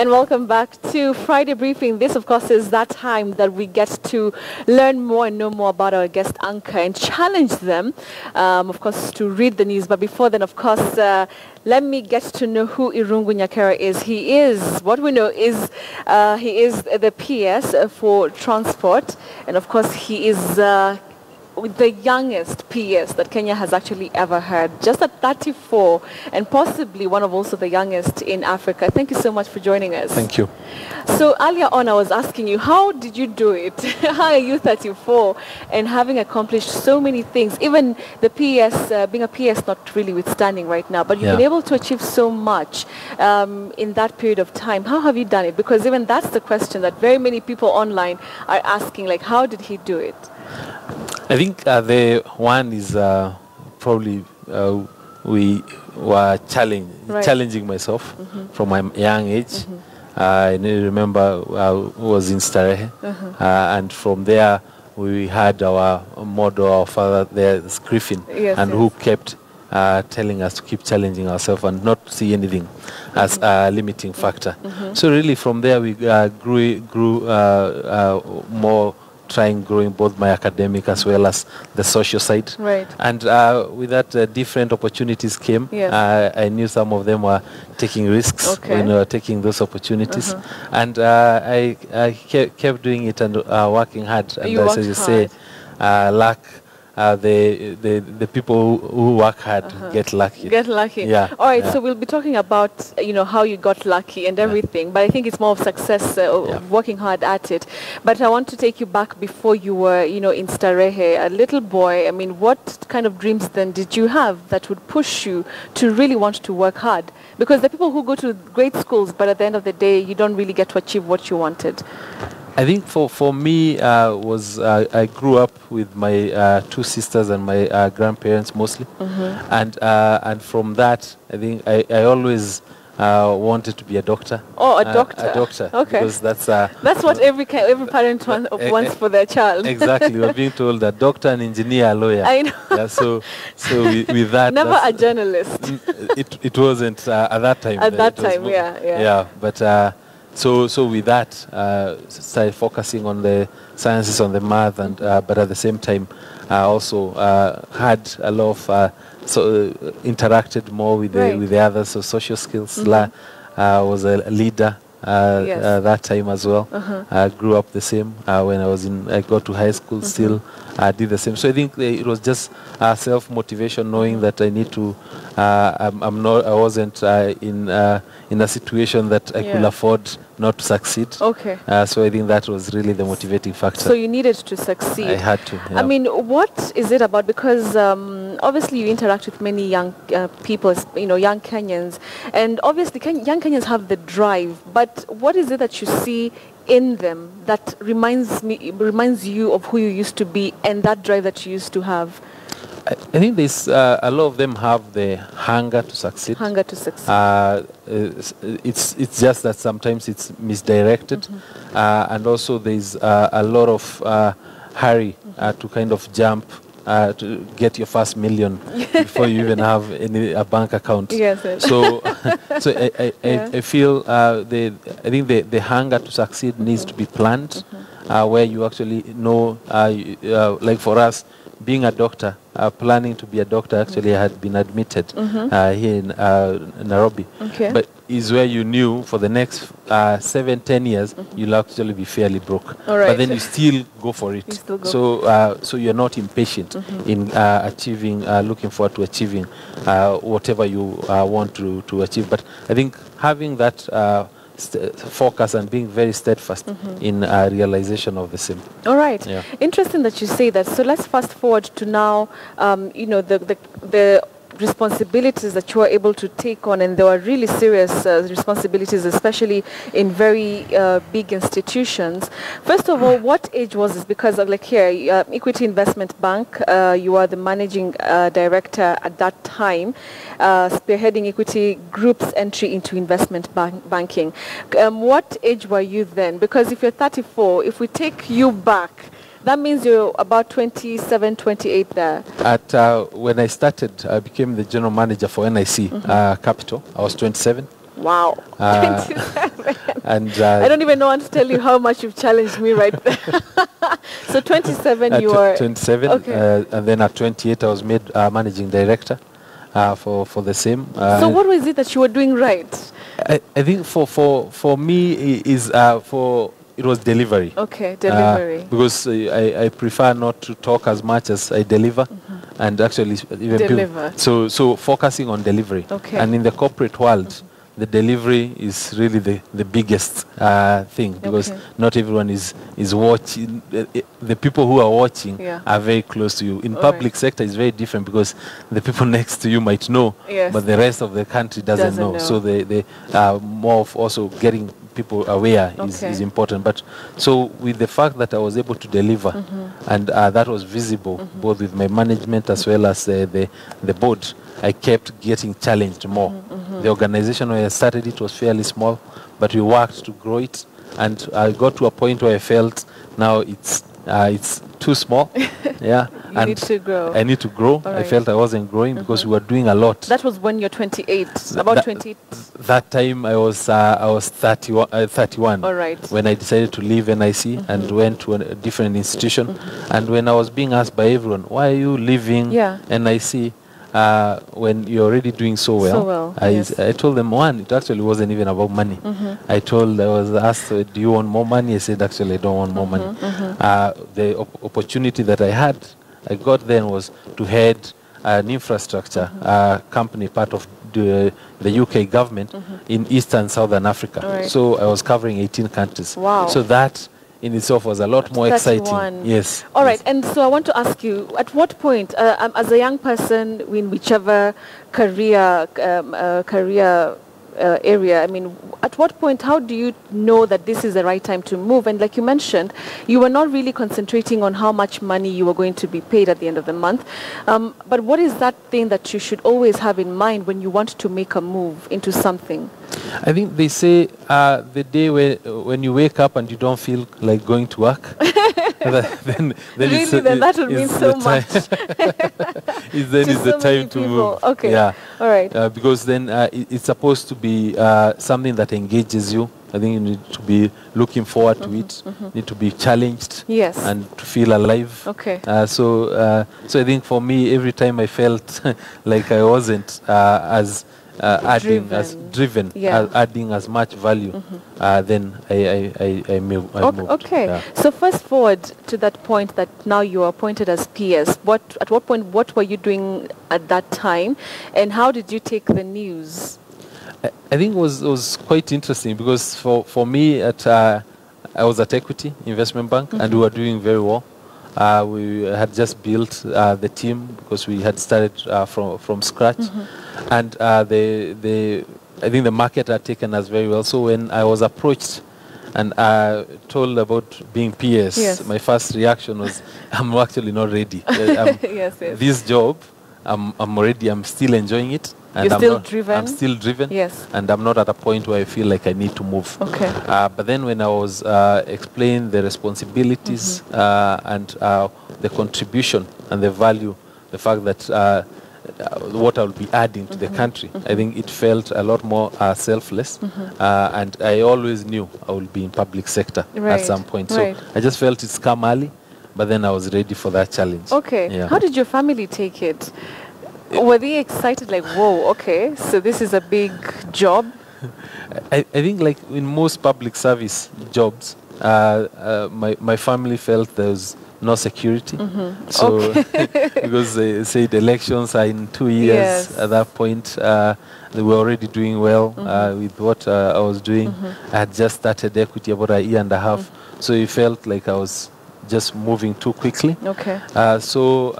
And welcome back to Friday Briefing. This, of course, is that time that we get to learn more and know more about our guest anchor and challenge them, of course, to read the news. But before then, of course, let me get to know who Irungu Nyakera is. He is, what we know is, he is the PS for transport. And, of course, he is the youngest PS that Kenya has actually ever had, just at 34, and possibly one of also the youngest in Africa. Thank you so much for joining us. Thank you. So earlier on, I was asking you, how did you do it? How are you 34 and having accomplished so many things? Even the PS, being a PS not really withstanding right now, but you've been able to achieve so much in that period of time. How have you done it? Because even that's the question that very many people online are asking, like, how did he do it? I think the one is probably we were challenging myself from my young age. I remember I was in Starehe, and from there we had our model, our father there, Griffin, who kept telling us to keep challenging ourselves and not see anything as a limiting factor. So really from there we grew more, growing both my academic as well as the social side. Right. And with that, different opportunities came. I knew some of them were taking risks when we were taking those opportunities. And I kept doing it and working hard. And as you say, luck. The people who work hard get lucky. Get lucky. Yeah. All right. So we'll be talking about how you got lucky and everything. But I think it's more of success, working hard at it. But I want to take you back before you were in Starehe, a little boy. I mean, what kind of dreams then did you have that would push you to really want to work hard? Because the people who go to great schools, but at the end of the day, you don't really get to achieve what you wanted. I think for me I grew up with my two sisters and my grandparents mostly, and from that I think I always wanted to be a doctor. Oh, a doctor. A doctor. Okay. Because that's what every parent wants for their child. Exactly. We're being told that doctor, an engineer, a lawyer. I know. Yeah, so with that. Never a journalist. It wasn't at that time. At that time, yeah. But. So with that, started focusing on the sciences, on the math, and but at the same time, also had a lot of interacted more with the others. So social skills. Was a leader that time as well. I grew up the same. When I got to high school, still did the same. So I think it was just self-motivation, knowing that I need to. I wasn't in a situation that I could afford not to succeed. Okay. So I think that was really the motivating factor. So you needed to succeed. I had to. Yeah. I mean, what is it about? Because obviously you interact with many young people, young Kenyans, and obviously young Kenyans have the drive. But what is it that you see in them that reminds you of who you used to be and that drive that you used to have? I think there's a lot of them have the hunger to succeed. Hunger to succeed. It's just that sometimes it's misdirected, and also there's a lot of hurry to kind of jump to get your first million before you even have a bank account. Yes. So I feel I think the hunger to succeed needs to be planned, where you actually know, like for us, being a doctor, planning to be a doctor, actually I had been admitted here in Nairobi. Okay. But is where you knew for the next 7-10 years you'll actually be fairly broke. All right. But then you still go for it. So you're not impatient in achieving, looking forward to achieving whatever you want to achieve. But I think having that focus and being very steadfast in realization of the same. All right. Yeah. Interesting that you say that. So let's fast forward to now, the responsibilities that you were able to take on, and they were really serious responsibilities, especially in very big institutions. First of all, what age was this? Because like here, Equity Investment Bank, you are the managing director at that time, spearheading Equity Group's entry into investment banking. What age were you then? Because if you're 34, if we take you back, that means you're about 27, 28 there. When I started, I became the general manager for NIC Capital. I was 27. Wow. 27. And I don't even know how to tell you how much you've challenged me right there. So 27 you are... 27, Okay. and then at 28 I was made managing director for the same. So what was it that you were doing right? I think for me it was delivery. Okay, delivery. Because I prefer not to talk as much as I deliver, and actually even Deliver. So focusing on delivery. Okay. And in the corporate world, the delivery is really the biggest thing, because not everyone is watching. The people who are watching are very close to you. In public sector, it's very different, because the people next to you might know, but the rest of the country doesn't know. So they are more of also getting people aware is important. But so with the fact that I was able to deliver, and that was visible both with my management as well as the board, I kept getting challenged more. The organization where I started, it was fairly small, but we worked to grow it, and I got to a point where I felt now it's too small. Yeah, you need to grow. I need to grow. I felt I wasn't growing because we were doing a lot. That was when you're 28, about 28. That time I was 31. All right. When I decided to leave NIC and went to a different institution, and when I was being asked by everyone, why are you leaving NIC? When you're already doing so well, I told them, one, it actually wasn't even about money. I was asked, do you want more money? I said, actually, I don't want more money. The opportunity that I got then was to head an infrastructure company, part of the UK government in Eastern Southern Africa. Right. So I was covering 18 countries. Wow. So that in itself was a lot more exciting. Yes. All right. And so I want to ask you, at what point, as a young person in whichever career area, I mean, at what point, how do you know that this is the right time to move? And like you mentioned, you were not really concentrating on how much money you were going to be paid at the end of the month. But what is that thing that you should always have in mind when you want to make a move into something? I think they say the day when you wake up and you don't feel like going to work, then that would mean so much. Then it's the time to move. Okay. Yeah. All right. Because then it's supposed to be something that engages you. I think you need to be looking forward to it. Need to be challenged. Yes. And to feel alive. Okay. So I think for me, every time I felt like I wasn't as adding as much value, then I moved. Okay. Yeah. So fast forward to that point that now you are appointed as PS. At what point, what were you doing at that time, and how did you take the news? I think it was quite interesting, because for me I was at Equity Investment Bank, and we were doing very well. We had just built the team, because we had started from scratch, and I think the market had taken us very well. So when I was approached and told about being PS, my first reaction was, I'm actually not ready. This job, I'm still enjoying it. And I'm still driven. Yes. And I'm not at a point where I feel like I need to move. Okay. But then when I was explaining the responsibilities and the contribution and the value, the fact that what I will be adding to the country, I think it felt a lot more selfless. And I always knew I would be in public sector at some point. So I just felt it's come early, but then I was ready for that challenge. Okay. Yeah. How did your family take it? Were they excited, like, whoa, okay, so this is a big job? I think, like in most public service jobs, my family felt there was no security. So, because they said elections are in 2 years, at that point, they were already doing well with what I was doing. I had just started Equity about a year and a half, so it felt like I was just moving too quickly. Okay. So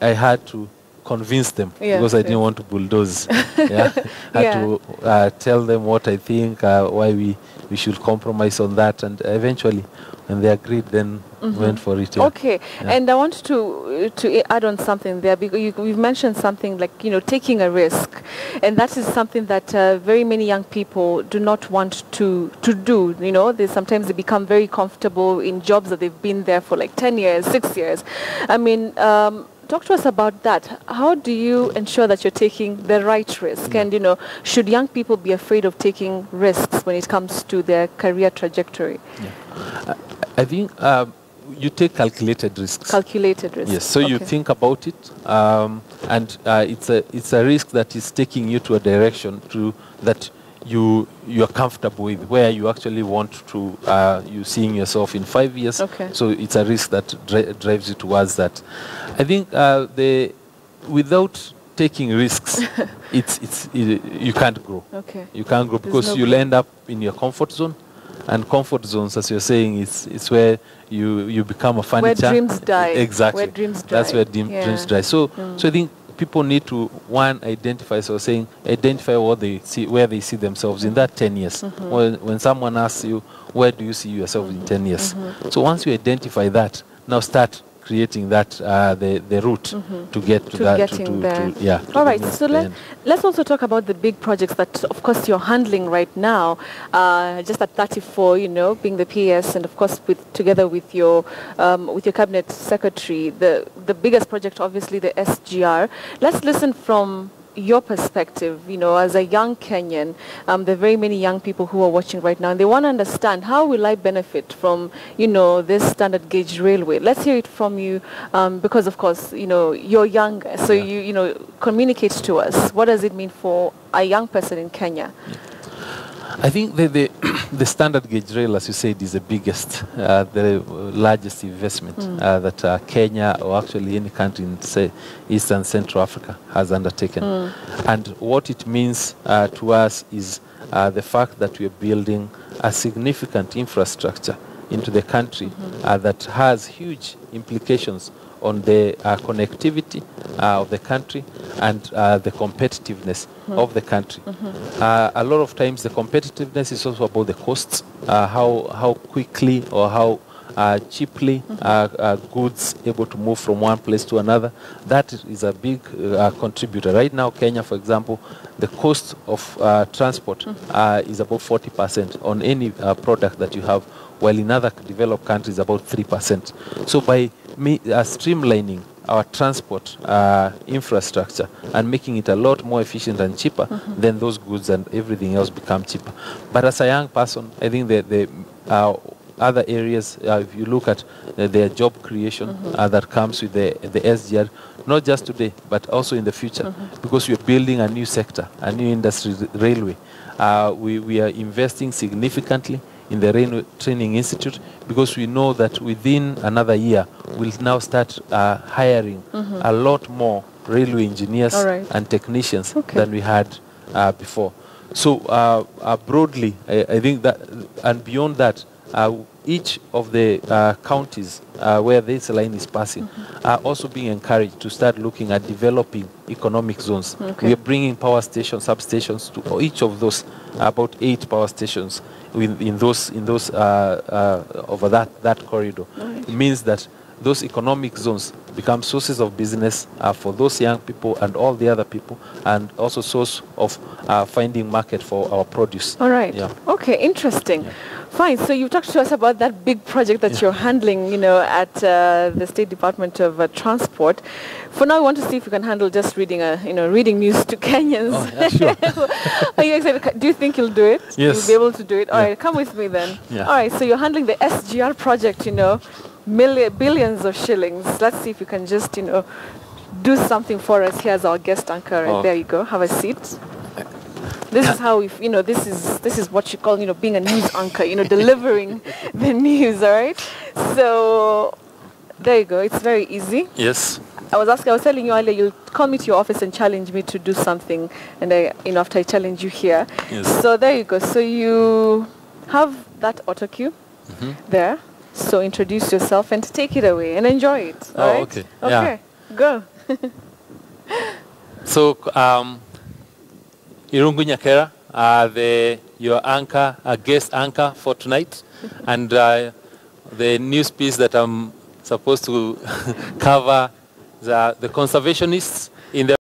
I had to convince them, because I didn't want to bulldoze. I had to tell them what I think, why we should compromise on that, and eventually, when they agreed, then went for it. Okay, and I want to add on something there, because you've mentioned something like, taking a risk, and that is something that very many young people do not want to do. Sometimes they become very comfortable in jobs that they've been there for like 10 years, 6 years. I mean, talk to us about that. How do you ensure that you're taking the right risk? And, should young people be afraid of taking risks when it comes to their career trajectory? Yeah. I think you take calculated risks. Calculated risks. Yes, so you think about it, and it's a risk that is taking you to a direction that you're comfortable with, where you actually want to, you seeing yourself in 5 years. Okay. So it's a risk that drives you towards that. I think without taking risks, you can't grow. Okay. You can't grow because you'll end up in your comfort zone. And comfort zones, as you're saying, it's where you become a furniture. Where dreams die. Exactly. Where dreams die. That's where dreams die. So I think people need to, identify what they see, where they see themselves in that 10 years. When someone asks you, where do you see yourself in 10 years? So once you identify that, now start creating that the route to get to that. Getting there. All right. So let's also talk about the big projects that, of course, you're handling right now. Just at 34, being the PS, and of course, together with your cabinet secretary, the biggest project, obviously, the SGR. Let's listen from your perspective, as a young Kenyan. There are very many young people who are watching right now, and they want to understand, how will I benefit from, this standard gauge railway? Let's hear it from you, because of course, you're younger, so you communicate to us. What does it mean for a young person in Kenya? I think the standard gauge rail, as you said, is the biggest, the largest investment that Kenya, or actually any country in, say, East and Central Africa, has undertaken. And what it means to us is the fact that we are building a significant infrastructure into the country that has huge implications on the connectivity of the country and the competitiveness of the country. A lot of times the competitiveness is also about the costs, how quickly or how cheaply goods able to move from one place to another. That is a big contributor. Right now, Kenya, for example, the cost of transport is about 40% on any product that you have, while in other developed countries about 3%. So by streamlining our transport infrastructure and making it a lot more efficient and cheaper, then those goods and everything else become cheaper. But as a young person, I think the other areas, if you look at their job creation that comes with the SGR, not just today, but also in the future, because we are building a new sector, a new industry, railway. We are investing significantly in the Railway Training Institute, because we know that within another year, we'll now start hiring a lot more railway engineers and technicians than we had before. So broadly, I think that, and beyond that, each of the counties where this line is passing are also being encouraged to start looking at developing economic zones. We are bringing power stations, substations to each of those, about 8 power stations in those over that corridor. It means that those economic zones become sources of business for those young people and all the other people, and also source of finding market for our produce. All right. Okay, interesting. Fine. So you talked to us about that big project that you're handling, at the State Department of Transport. For now, I want to see if you can handle just reading news to Kenyans. Oh, yeah, sure. Are you excited? Do you think you'll do it? Yes. You'll be able to do it? All right, come with me then. Yeah. All right, so you're handling the SGR project, billions of shillings. Let's see if you can just, do something for us. Here's our guest anchor. Right, there you go. Have a seat. This is how this is what you call, being a news anchor, delivering the news, all right? So there you go. It's very easy. Yes. I was telling you earlier, you'll call me to your office and challenge me to do something, and after I challenge you here. Yes. So there you go. So you have that auto cue there. So introduce yourself and take it away and enjoy it. All right? Okay. Okay. Yeah. Go. So, Irungu Nyakera, your anchor, guest anchor for tonight, and the news piece that I'm supposed to cover the conservationists in the